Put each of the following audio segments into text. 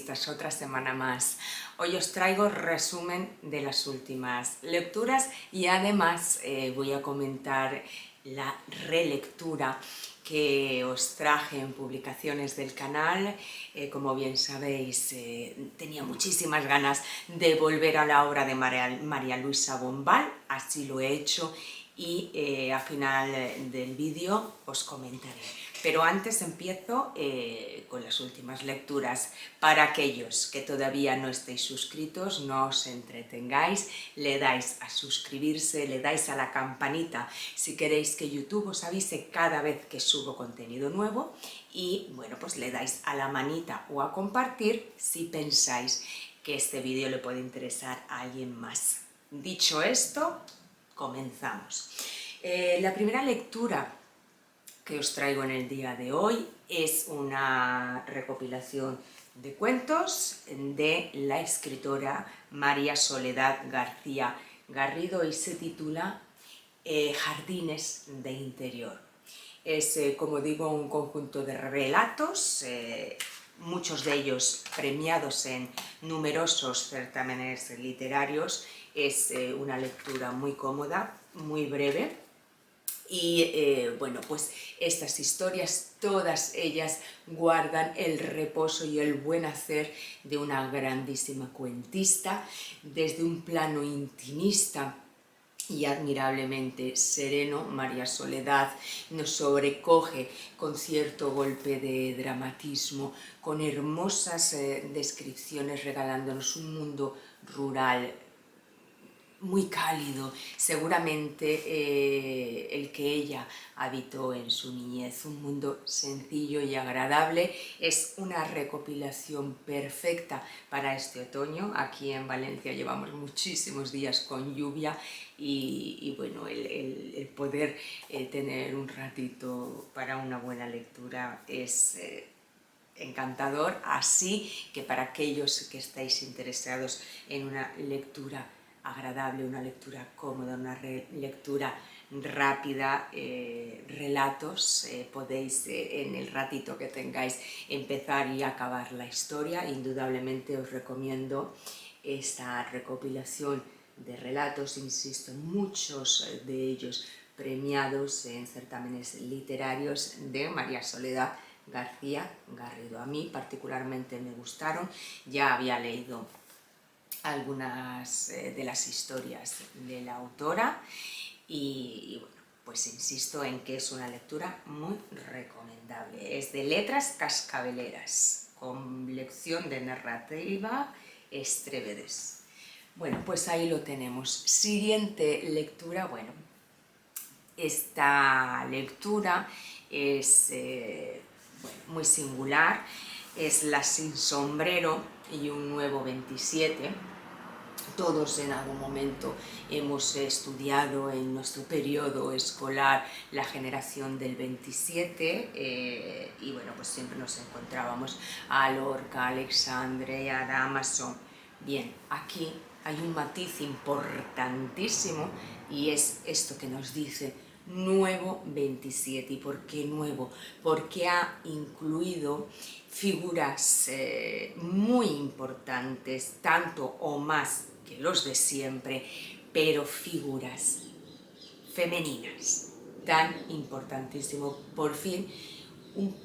lecturistas, otra semana más. Hoy os traigo resumen de las últimas lecturas y además voy a comentar la relectura que os traje en publicaciones del canal. Como bien sabéis, tenía muchísimas ganas de volver a la obra de María Luisa Bombal, así lo he hecho y al final del vídeo os comentaré. Pero antes empiezo con las últimas lecturas. Para aquellos que todavía no estéis suscritos, no os entretengáis, le dais a suscribirse, le dais a la campanita si queréis que YouTube os avise cada vez que subo contenido nuevo y bueno, pues le dais a la manita o a compartir si pensáis que este vídeo le puede interesar a alguien más. Dicho esto, comenzamos. La primera lectura que os traigo en el día de hoy es una recopilación de cuentos de la escritora María Soledad García Garrido y se titula Jardines de Interior. Es, como digo, un conjunto de relatos, muchos de ellos premiados en numerosos certámenes literarios. Es una lectura muy cómoda, muy breve. Y bueno, pues estas historias, todas ellas guardan el reposo y el buen hacer de una grandísima cuentista, desde un plano intimista y admirablemente sereno. María Soledad nos sobrecoge con cierto golpe de dramatismo, con hermosas descripciones, regalándonos un mundo rural muy cálido, seguramente el que ella habitó en su niñez, un mundo sencillo y agradable. Es una recopilación perfecta para este otoño. Aquí en Valencia llevamos muchísimos días con lluvia y bueno, el poder tener un ratito para una buena lectura es encantador, así que para aquellos que estáis interesados en una lectura agradable, una lectura cómoda, una lectura rápida, relatos, podéis en el ratito que tengáis empezar y acabar la historia. Indudablemente os recomiendo esta recopilación de relatos, insisto, muchos de ellos premiados en certámenes literarios de María Soledad García Garrido. A mí particularmente me gustaron, ya había leído algunas de las historias de la autora y bueno, pues insisto en que es una lectura muy recomendable. Es de letras cascabeleras, con lección de narrativa Estrévedes. Bueno, pues ahí lo tenemos. Siguiente lectura, bueno, esta lectura es bueno, muy singular, es La sin sombrero y un nuevo 27. Todos en algún momento hemos estudiado en nuestro periodo escolar la generación del 27 y bueno, pues siempre nos encontrábamos a Lorca, a Alexandre, a Damaso. Bien, aquí hay un matiz importantísimo y es esto que nos dice nuevo 27. ¿Y por qué nuevo? Porque ha incluido figuras muy importantes, tanto o más que los de siempre, pero figuras femeninas, tan importantísimo. Por fin, un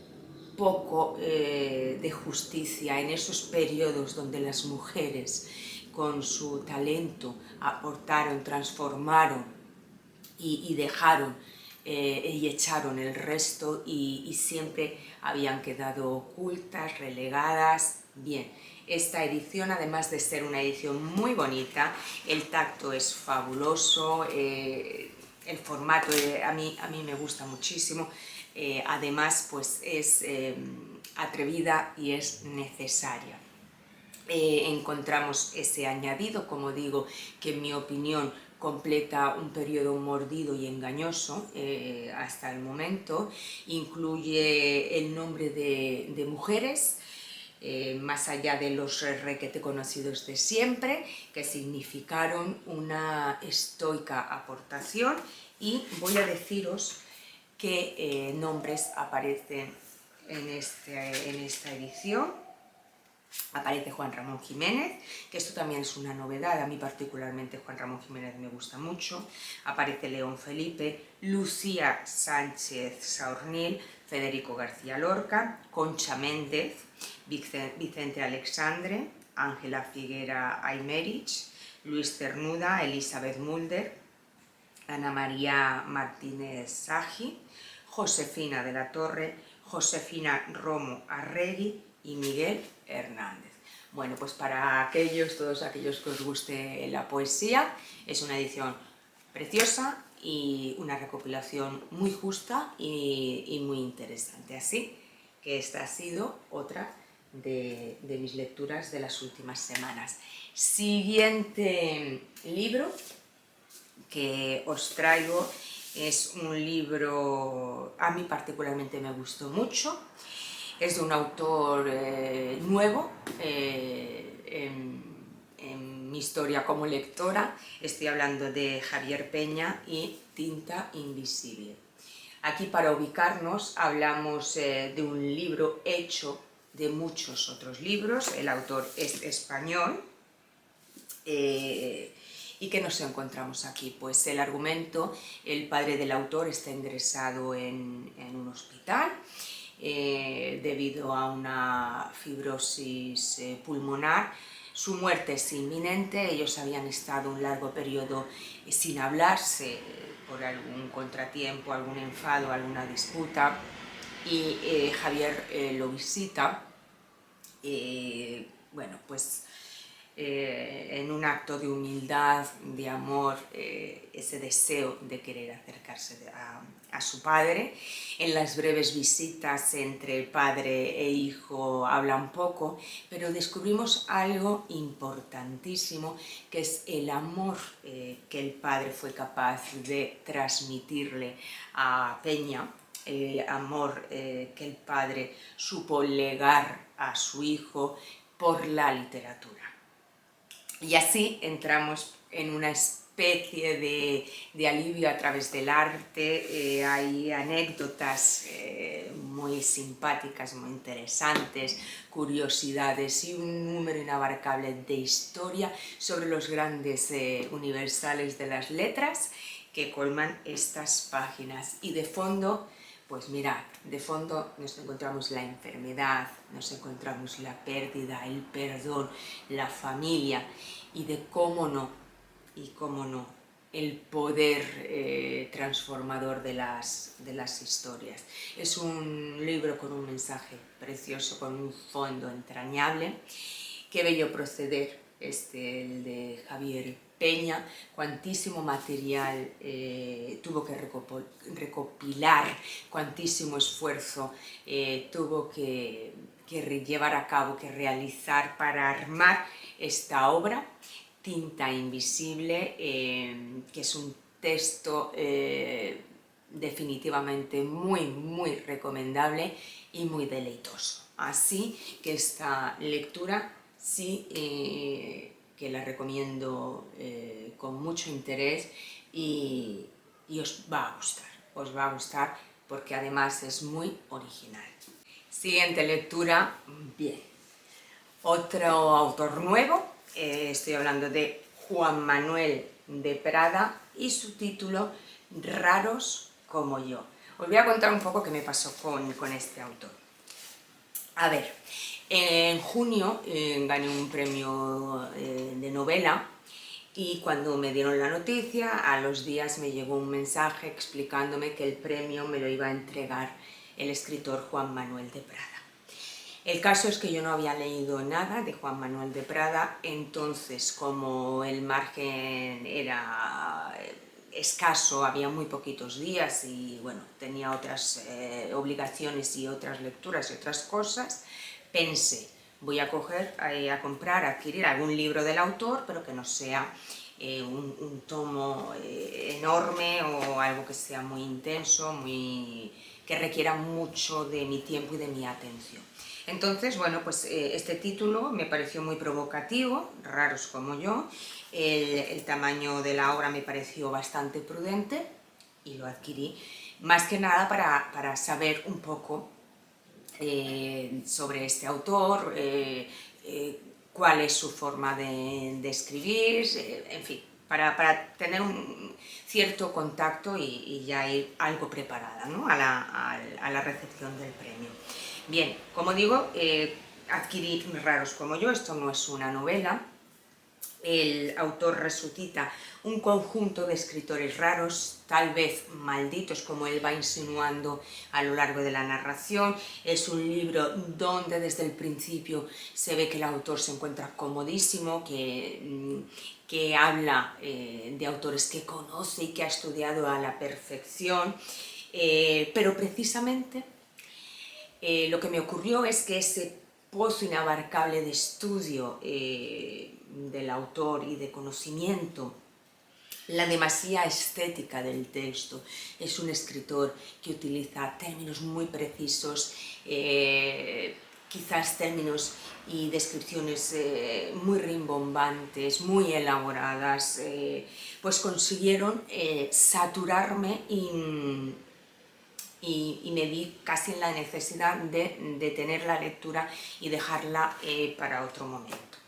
poco de justicia en esos periodos donde las mujeres con su talento aportaron, transformaron y dejaron y echaron el resto y siempre habían quedado ocultas, relegadas. Bien, esta edición, además de ser una edición muy bonita, el tacto es fabuloso, el formato a mí me gusta muchísimo, además pues es atrevida y es necesaria. Encontramos ese añadido, como digo, que en mi opinión completa un periodo mordido y engañoso hasta el momento. Incluye el nombre de mujeres, más allá de los requete conocidos de siempre, que significaron una estoica aportación, y voy a deciros qué nombres aparecen en esta edición. Aparece Juan Ramón Jiménez, que esto también es una novedad, a mí particularmente Juan Ramón Jiménez me gusta mucho. Aparece León Felipe, Lucía Sánchez Saornil, Federico García Lorca, Concha Méndez, Vicente Alexandre, Ángela Figuera Aymerich, Luis Cernuda, Elizabeth Mulder, Ana María Martínez Sagi, Josefina de la Torre, Josefina Romo Arregui y Miguel Hernández. Bueno, pues para todos aquellos que os guste la poesía, es una edición preciosa y una recopilación muy justa y muy interesante. Así que esta ha sido otra de mis lecturas de las últimas semanas. Siguiente libro que os traigo es un libro, a mí particularmente me gustó mucho, es de un autor nuevo en mi historia como lectora. Estoy hablando de Javier Peña y Tinta Invisible. Aquí, para ubicarnos, hablamos de un libro hecho de muchos otros libros. El autor es español. ¿Y qué nos encontramos aquí? Pues el argumento: el padre del autor está ingresado en un hospital debido a una fibrosis pulmonar. Su muerte es inminente. Ellos habían estado un largo periodo sin hablarse por algún contratiempo, algún enfado, alguna disputa, y Javier lo visita. Bueno, pues en un acto de humildad, de amor, ese deseo de querer acercarse a su padre. En las breves visitas entre el padre e hijo hablan poco, pero descubrimos algo importantísimo, que es el amor que el padre fue capaz de transmitirle a Peña, el amor que el padre supo legar a su hijo por la literatura. Y así entramos en una especie de alivio a través del arte. Hay anécdotas muy simpáticas, muy interesantes, curiosidades y un número inabarcable de historia sobre los grandes universales de las letras que colman estas páginas. Y de fondo, pues mirad, de fondo nos encontramos la enfermedad, nos encontramos la pérdida, el perdón, la familia, y de cómo no, el poder transformador de las historias. Es un libro con un mensaje precioso, con un fondo entrañable. Qué bello proceder el de Javier Peña. Cuantísimo material tuvo que recopilar, cuantísimo esfuerzo tuvo que llevar a cabo, que realizar para armar esta obra, Tinta Invisible, que es un texto definitivamente muy recomendable y muy deleitoso. Así que esta lectura sí que la recomiendo con mucho interés y os va a gustar porque además es muy original. Siguiente lectura, bien. Otro autor nuevo, estoy hablando de Juan Manuel de Prada y su título Raros como yo. Os voy a contar un poco qué me pasó con este autor. A ver, en junio gané un premio de novela y cuando me dieron la noticia, a los días me llegó un mensaje explicándome que el premio me lo iba a entregar el escritor Juan Manuel de Prada. El caso es que yo no había leído nada de Juan Manuel de Prada, entonces como el margen era escaso, había muy poquitos días y bueno, tenía otras obligaciones y otras lecturas y otras cosas, pensé, voy a comprar, adquirir algún libro del autor, pero que no sea un tomo enorme o algo que sea muy intenso, que requiera mucho de mi tiempo y de mi atención. Entonces, bueno, pues este título me pareció muy provocativo, Raros como yo. El tamaño de la obra me pareció bastante prudente y lo adquirí, más que nada para saber un poco sobre este autor, cuál es su forma de escribir, en fin, para tener un cierto contacto y ya ir algo preparada, ¿no?, a la recepción del premio. Bien, como digo, adquirí Raros como yo, esto no es una novela. El autor resucita un conjunto de escritores raros, tal vez malditos, como él va insinuando a lo largo de la narración. Es un libro donde desde el principio se ve que el autor se encuentra comodísimo, que habla de autores que conoce y que ha estudiado a la perfección, pero precisamente lo que me ocurrió es que ese pozo inabarcable de estudio del autor y de conocimiento, la demasía estética del texto, es un escritor que utiliza términos muy precisos, quizás términos y descripciones muy rimbombantes, muy elaboradas, pues consiguieron saturarme y me vi casi en la necesidad de detener la lectura y dejarla para otro momento.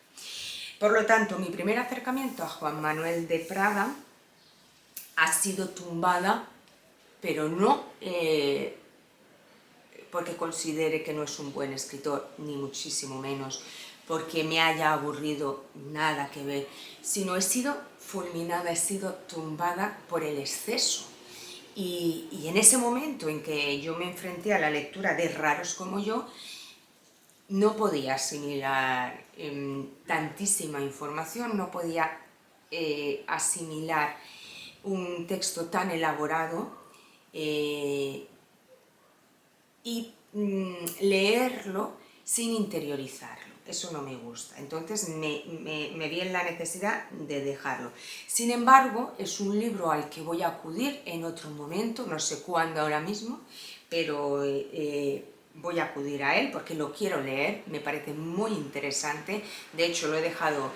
Por lo tanto, mi primer acercamiento a Juan Manuel de Prada ha sido tumbada, pero no porque considere que no es un buen escritor, ni muchísimo menos porque me haya aburrido, nada que ver, sino he sido fulminada, he sido tumbada por el exceso. Y en ese momento en que yo me enfrenté a la lectura de Raros como yo, no podía asimilar tantísima información, no podía asimilar un texto tan elaborado y leerlo sin interiorizarlo. Eso no me gusta, entonces me vi en la necesidad de dejarlo. Sin embargo, es un libro al que voy a acudir en otro momento, no sé cuándo ahora mismo, pero voy a acudir a él porque lo quiero leer, me parece muy interesante. De hecho, lo he dejado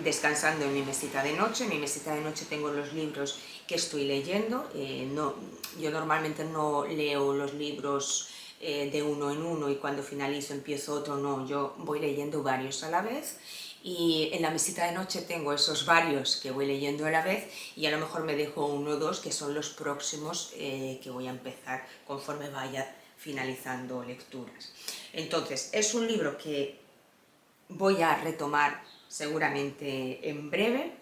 descansando en mi mesita de noche. En mi mesita de noche tengo los libros que estoy leyendo. Yo normalmente no leo los libros de uno en uno y cuando finalizo empiezo otro, no, yo voy leyendo varios a la vez y en la mesita de noche tengo esos varios que voy leyendo a la vez y a lo mejor me dejo uno o dos que son los próximos que voy a empezar conforme vaya finalizando lecturas. Entonces, es un libro que voy a retomar seguramente en breve,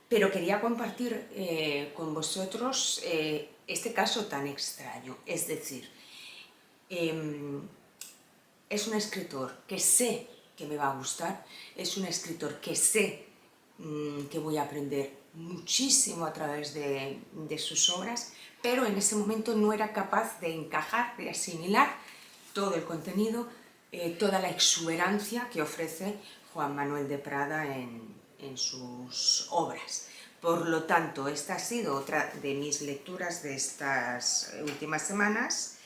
pero quería compartir con vosotros este caso tan extraño, es decir, es un escritor que sé que me va a gustar, es un escritor que sé que voy a aprender muchísimo a través de sus obras, pero en ese momento no era capaz de encajar, de asimilar todo el contenido, toda la exuberancia que ofrece Juan Manuel de Prada en sus obras. Por lo tanto, esta ha sido otra de mis lecturas de estas últimas semanas,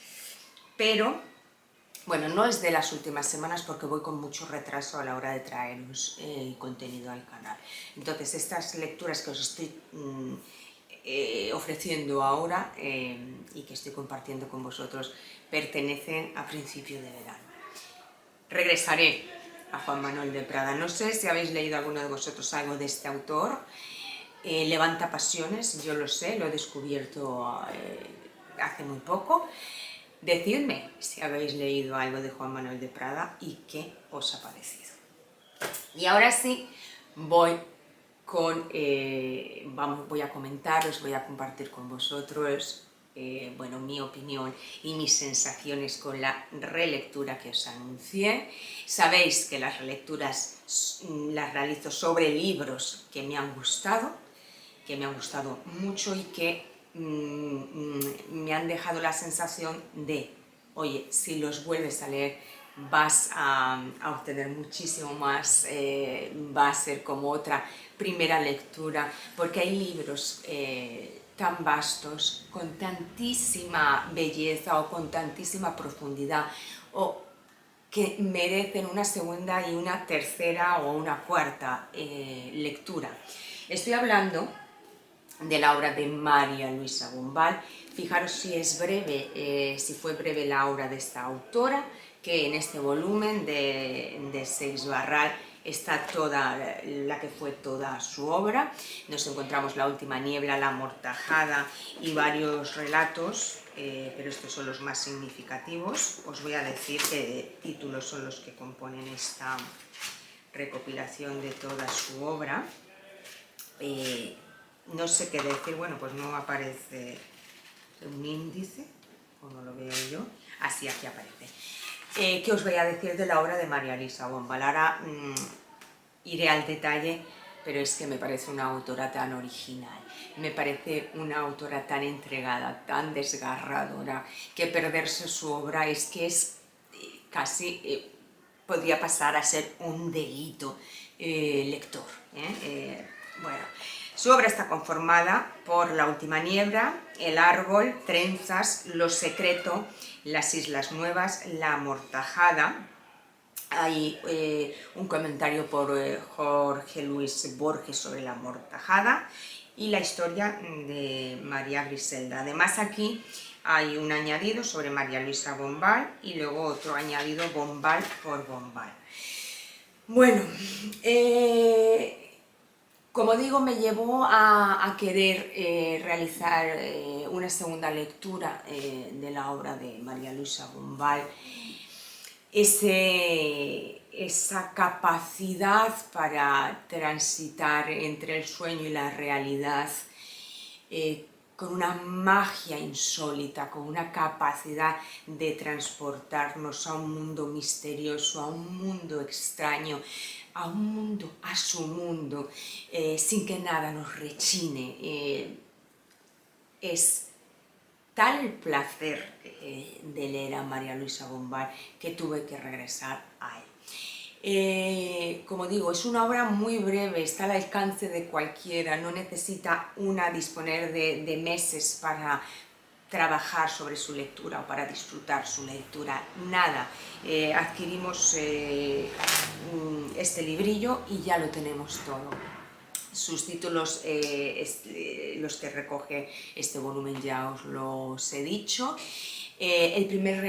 pero bueno, no es de las últimas semanas porque voy con mucho retraso a la hora de traeros contenido al canal. Entonces, estas lecturas que os estoy ofreciendo ahora y que estoy compartiendo con vosotros pertenecen a principio de verano. Regresaré a Juan Manuel de Prada. No sé si habéis leído alguno de vosotros algo de este autor. Levanta pasiones, yo lo sé, lo he descubierto hace muy poco. Decidme si habéis leído algo de Juan Manuel de Prada y qué os ha parecido. Y ahora sí, voy a comentaros, voy a compartir con vosotros bueno, mi opinión y mis sensaciones con la relectura que os anuncié. Sabéis que las relecturas las realizo sobre libros que me han gustado mucho y que me han dejado la sensación de, oye, si los vuelves a leer vas a obtener muchísimo más, va a ser como otra primera lectura, porque hay libros tan vastos, con tantísima belleza o con tantísima profundidad, o que merecen una segunda y una tercera o una cuarta lectura. Estoy hablando de la obra de María Luisa Bombal. Fijaros si es breve, si fue breve la obra de esta autora, que en este volumen de Seix-Barral está toda la que fue toda su obra. Nos encontramos La última niebla, La amortajada y varios relatos, pero estos son los más significativos. Os voy a decir qué títulos son los que componen esta recopilación de toda su obra. No sé qué decir, bueno, pues no aparece un índice, como lo veo yo, así aquí aparece. ¿Qué os voy a decir de la obra de María Luisa Bombal? Ahora iré al detalle, pero es que me parece una autora tan original, me parece una autora tan entregada, tan desgarradora, que perderse su obra es que es casi, podría pasar a ser un delito lector. Bueno, su obra está conformada por La última niebla, El árbol, Trenzas, Lo secreto, Las islas nuevas, La amortajada. Hay un comentario por Jorge Luis Borges sobre La amortajada y la historia de María Griselda. Además, aquí hay un añadido sobre María Luisa Bombal y luego otro añadido Bombal por Bombal. Bueno, como digo, me llevó a querer realizar una segunda lectura de la obra de María Luisa Bombal. Esa capacidad para transitar entre el sueño y la realidad, con una magia insólita, con una capacidad de transportarnos a un mundo misterioso, a un mundo extraño, a un mundo, a su mundo, sin que nada nos rechine. Es tal el placer de leer a María Luisa Bombal que tuve que regresar a él. Como digo, es una obra muy breve, está al alcance de cualquiera, no necesita disponer de meses para trabajar sobre su lectura o para disfrutar su lectura, nada. Adquirimos este librillo y ya lo tenemos todo. Sus títulos, los que recoge este volumen, ya os los he dicho. El primer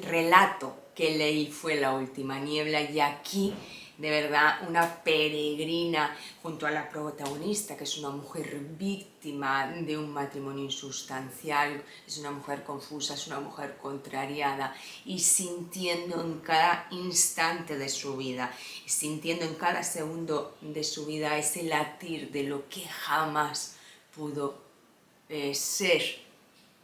relato que leí fue La última niebla, y aquí, de verdad, una peregrina junto a la protagonista, que es una mujer víctima de un matrimonio insustancial, es una mujer confusa, es una mujer contrariada y sintiendo en cada instante de su vida, sintiendo en cada segundo de su vida ese latir de lo que jamás pudo ser,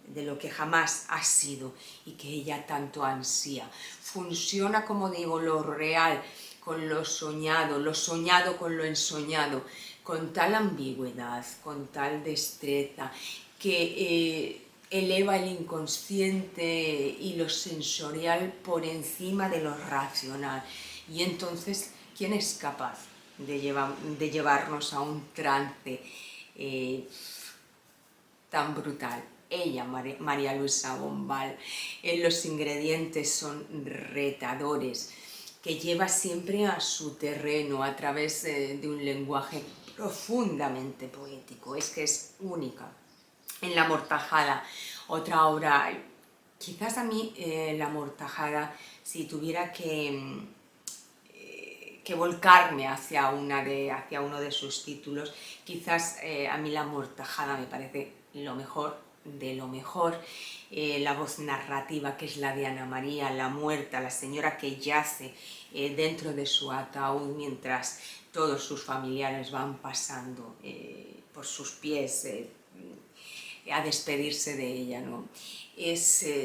de lo que jamás ha sido y que ella tanto ansía. Funciona, como digo, lo real con lo soñado con lo ensoñado, con tal ambigüedad, con tal destreza, que eleva el inconsciente y lo sensorial por encima de lo racional. Y entonces, ¿quién es capaz de llevarnos a un trance tan brutal? Ella, María Luisa Bombal. Los ingredientes son retadores, que lleva siempre a su terreno a través de un lenguaje profundamente poético. Es que es única. En La amortajada, otra obra, quizás a mí La amortajada, si tuviera que volcarme hacia uno de sus títulos, quizás a mí La amortajada me parece lo mejor de lo mejor. La voz narrativa, que es la de Ana María, la muerta, la señora que yace dentro de su ataúd mientras todos sus familiares van pasando por sus pies a despedirse de ella, ¿no?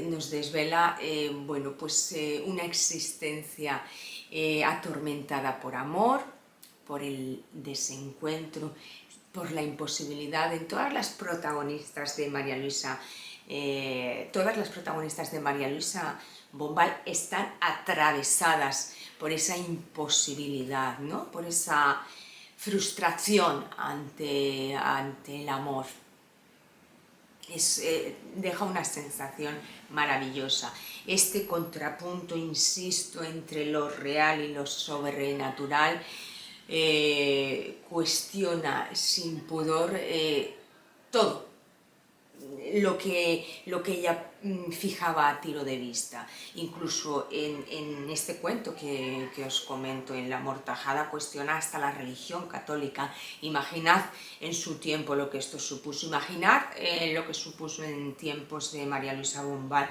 Nos desvela bueno, pues, una existencia atormentada por amor, por el desencuentro, por la imposibilidad. En todas las protagonistas de María Luisa, todas las protagonistas de María Luisa Bombal están atravesadas por esa imposibilidad, ¿no? Por esa frustración ante el amor. Deja una sensación maravillosa. Este contrapunto, insisto, entre lo real y lo sobrenatural, cuestiona sin pudor todo, lo que ella fijaba a tiro de vista. Incluso en este cuento que os comento, en La Amortajada, cuestiona hasta la religión católica. Imaginad en su tiempo lo que esto supuso, imaginad lo que supuso en tiempos de María Luisa Bombal,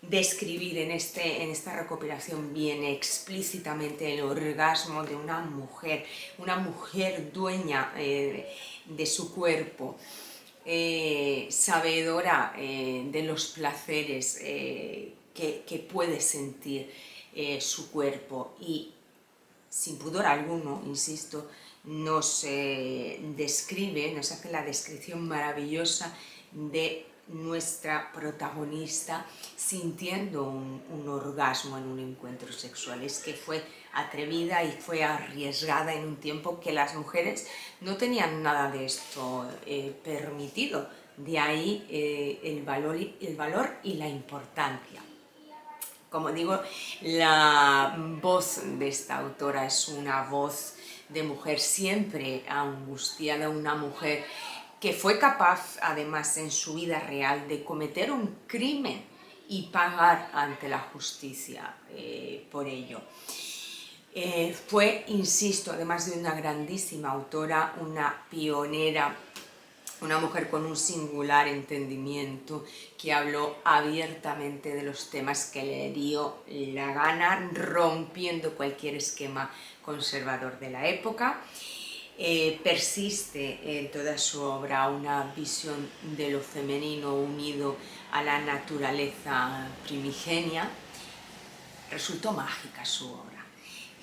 describir en esta recopilación bien explícitamente el orgasmo de una mujer dueña de su cuerpo, sabedora de los placeres que puede sentir su cuerpo, y sin pudor alguno, insisto, nos describe, nos hace la descripción maravillosa de nuestra protagonista sintiendo un orgasmo en un encuentro sexual. Es que fue atrevida y fue arriesgada en un tiempo que las mujeres no tenían nada de esto permitido. De ahí el valor y la importancia. Como digo, la voz de esta autora es una voz de mujer siempre angustiada, una mujer que fue capaz, además, en su vida real, de cometer un crimen y pagar ante la justicia por ello. Fue, insisto, además de una grandísima autora, una pionera, una mujer con un singular entendimiento, que habló abiertamente de los temas que le dio la gana, rompiendo cualquier esquema conservador de la época. Persiste en toda su obra una visión de lo femenino unido a la naturaleza primigenia. Resultó mágica su obra.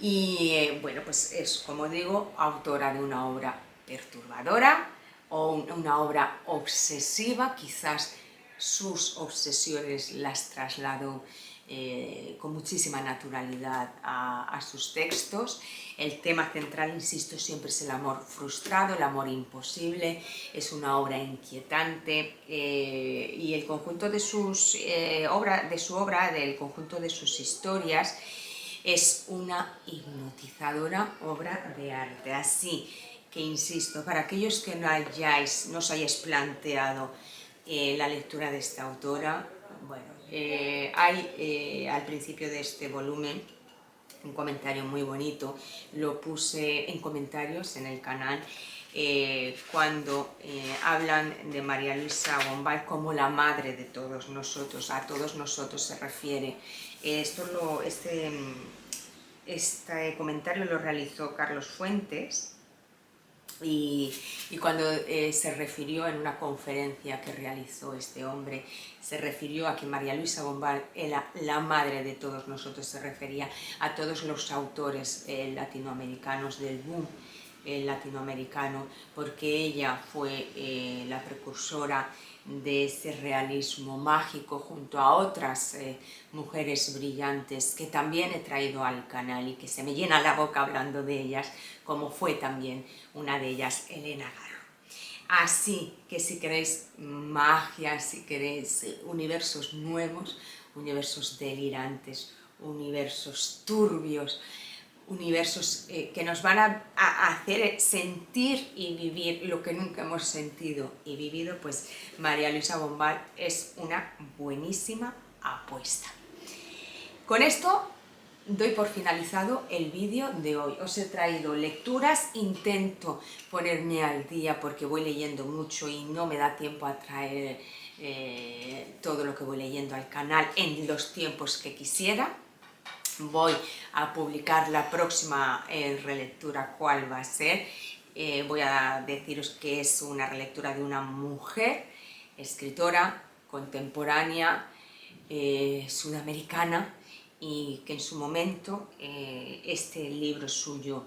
Y bueno, pues es, como digo, autora de una obra perturbadora o una obra obsesiva. Quizás sus obsesiones las trasladó con muchísima naturalidad a sus textos. El tema central, insisto, siempre es el amor frustrado, el amor imposible. Es una obra inquietante y el conjunto de su obra, del conjunto de sus historias, es una hipnotizadora obra de arte. Así que, insisto, para aquellos que no os hayáis planteado la lectura de esta autora, bueno, hay al principio de este volumen un comentario muy bonito, lo puse en comentarios en el canal, cuando hablan de María Luisa Bombal como la madre de todos nosotros. A todos nosotros se refiere. Este comentario lo realizó Carlos Fuentes, y cuando se refirió en una conferencia que realizó este hombre, se refirió a que María Luisa Bombal era la madre de todos nosotros, se refería a todos los autores latinoamericanos del boom latinoamericano, porque ella fue la precursora de ese realismo mágico junto a otras mujeres brillantes que también he traído al canal y que se me llena la boca hablando de ellas, como fue también una de ellas, Elena Garro. Así que si queréis magia, si queréis universos nuevos, universos delirantes, universos turbios, universos que nos van a hacer sentir y vivir lo que nunca hemos sentido y vivido, pues María Luisa Bombal es una buenísima apuesta. Con esto doy por finalizado el vídeo de hoy. Os he traído lecturas, intento ponerme al día porque voy leyendo mucho y no me da tiempo a traer todo lo que voy leyendo al canal en los tiempos que quisiera. Voy a publicar la próxima relectura, cuál va a ser. Voy a deciros que es una relectura de una mujer, escritora, contemporánea, sudamericana, y que en su momento este libro suyo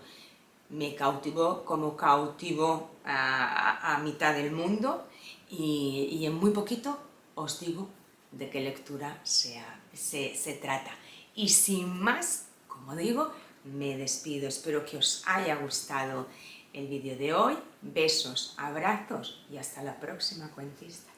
me cautivó como cautivó a mitad del mundo, y en muy poquito os digo de qué lectura se trata. Y sin más, como digo, me despido. Espero que os haya gustado el vídeo de hoy. Besos, abrazos y hasta la próxima, cuentista.